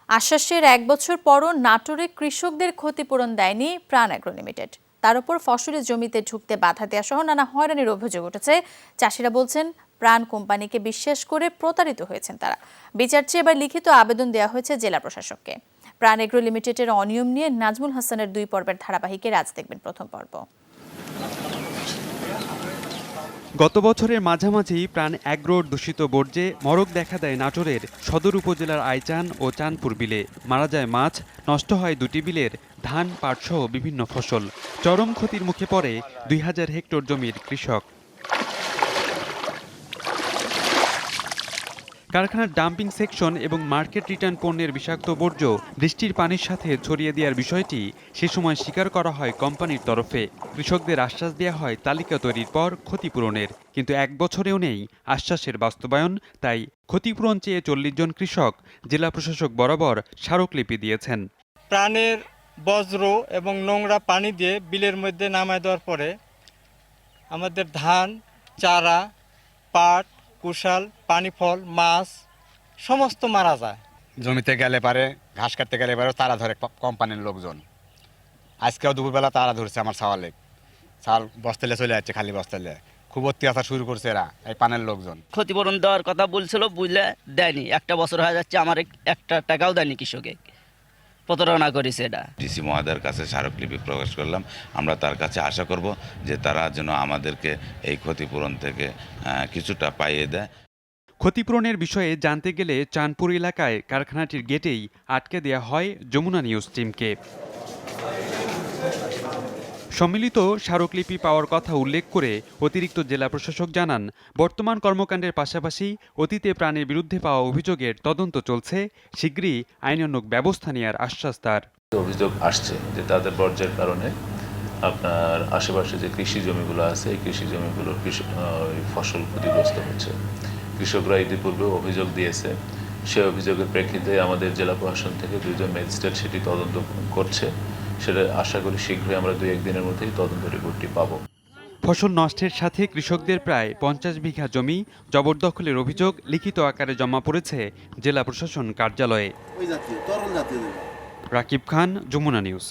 আশ্বাসের ১ বছর পরও নাটোরে কৃষকদের ক্ষতিপূরণ দেয়নি প্রাণ অ্যাগ্রো লিমিটেড। তার উপর ফসলের জমিতে ঢুকতে বাধা দেওয়া সহ নানা হয়রানির অভিযোগ উঠেছে। চাষিরা বলছেন, প্রাণ কোম্পানিকে বিশ্বাস করে প্রতারিত হয়েছেন তারা। বিচার চেয়ে এবার লিখিত আবেদন দেওয়া হয়েছে জেলা প্রশাসককে। প্রাণ অ্যাগ্রো লিমিটেডের অনিয়ম নিয়ে নাজমুল হাসানের ২ পর্বের ধারাবাহিকের আজ দেখবেন প্রথম পর্ব। গত বছরের মাঝামাঝি প্রাণ অ্যাগ্রোর দূষিত বর্জ্যে মরক দেখা দেয় নাটোরের সদর উপজেলার আইচান ও চাঁদপুর বিলে। মারা যায় মাছ, নষ্ট হয় দুটি বিলের ধান, পাটসহ বিভিন্ন ফসল। চরম ক্ষতির মুখে পড়ে ২,০০০ হেক্টর জমির কৃষক। কারখানার ডাম্পিং সেকশন এবং মার্কেট রিটার্ন পণ্যের বিষাক্ত বর্জ্য বৃষ্টির পানির সাথে ছড়িয়ে দেওয়ার বিষয়টি সে সময় স্বীকার করা হয় কোম্পানির তরফে। কৃষকদের আশ্বাস দেওয়া হয় তালিকা তৈরির পর ক্ষতিপূরণের, কিন্তু ১ বছরেও নেই আশ্বাসের বাস্তবায়ন। তাই ক্ষতিপূরণ চেয়ে ৪০ জন কৃষক জেলা প্রশাসক বরাবর স্মারকলিপি দিয়েছেন। প্রাণের বজ্র এবং নোংরা পানি দিয়ে বিলের মধ্যে নামায় দেওয়ার পরে আমাদের ধান, চারা, পাট, কুশাল, পানি ফল, মাছ সমস্ত মারা যায়। জমিতে গেলে পারে, ঘাস কাটতে গেলে পারে তারা ধরে কোম্পানির লোকজন। আজকেও দুপুরবেলা তারা ধরছে আমার ছাওয়ালে, ছাল বস্তালে চলে যাচ্ছে, খালি বস্তালে। খুব অত্যাচার শুরু করছে এরা, এই পানের লোকজন। ক্ষতিপূরণ দেওয়ার কথা বলছিল, বুঝলে দেয়নি। 1 বছর হয়ে যাচ্ছে, আমার 1 টাকাও দেয়নি। কৃষকে প্রতারণা করেছে এটা। ডিসি মহোদয়ের কাছে স্মারকলিপি প্রকাশ করলাম। আমরা তার কাছে আশা করব যে তারা যেন আমাদেরকে এই ক্ষতিপূরণ থেকে কিছুটা পাইয়ে দেয়। ক্ষতিপূরণের বিষয়ে জানতে গেলে চাঁদপুর এলাকায় কারখানাটির গেটেই আটকে দেওয়া হয় যমুনা নিউজ টিমকে। সম্মিলিত স্মারকলিপি পাওয়ার কথা উল্লেখ করে অতিরিক্ত জেলা প্রশাসক জানান, বর্তমান কর্মকাণ্ডের পাশাপাশি অতীতে প্রাণের বিরুদ্ধে পাওয়া অভিযোগের তদন্ত চলছে। শীঘ্রই আইনানুগ ব্যবস্থা নেওয়ার আশ্বাস তার। অভিযোগ আসছে যে তাদের বর্জ্যের কারণে আপনার আশেপাশে যে কৃষি জমিগুলো আছে, এই কৃষি জমিগুলোর ফসল ক্ষতিগ্রস্ত হচ্ছে। কৃষকরা ইতিপূর্বে অভিযোগ দিয়েছে। সেই অভিযোগের প্রেক্ষিতে আমাদের জেলা প্রশাসন থেকে 2 জন ম্যাজিস্ট্রেট সেটি তদন্ত করছে। সেটা আশা করি শীঘ্রই আমরা 2-1 দিনের মধ্যেই তদন্ত রিপোর্টটি পাব। ফসল নষ্টের সাথে কৃষকদের প্রায় 50 বিঘা জমি জবরদখলের অভিযোগ লিখিত আকারে জমা পড়েছে জেলা প্রশাসন কার্যালয়ে। রাকিব খান, যমুনা নিউজ।